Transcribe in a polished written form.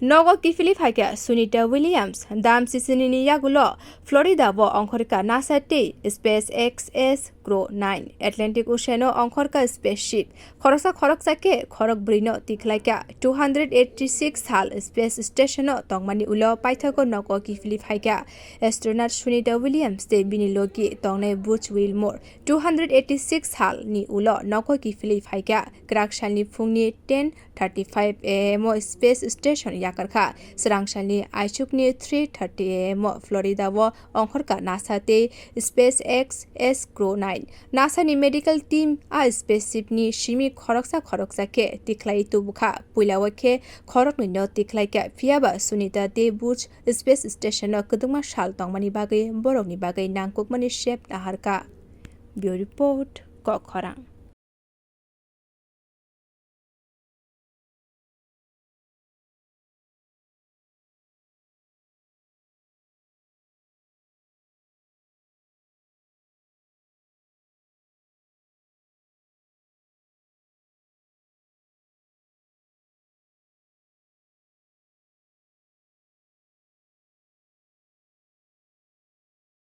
Nogo kiphilwi phaikha Sunita Williams dam sisinini yagulo Florida bo onkhorka NASA SpaceX Grow 9 Atlantic Ocean onkhorka spaceship khoroksa ke khorok brino tiklaika 286 hal space station tongmani ulo paithago Nogo kiphilwi phaikha astronaut Sunita Williams te binilogi tongne Butch Wilmore 286 hal ni ulo Nogo kiphilwi phaikha krakshani phungni 10:35 am space station yakarkha srangshani aishukni 3:30 am Florida wo onkhorka NASA te SpaceX Grow 9 NASA ni medical team a spaceship ni shimi khoroksa ke tiklai tubukha puilawake khorokni no tiklai ka phiaba Sunita te Butch space station kuduma shal tongmani bagai borokni bagai nangkukmani shape naharka. Bureau report Kokharang.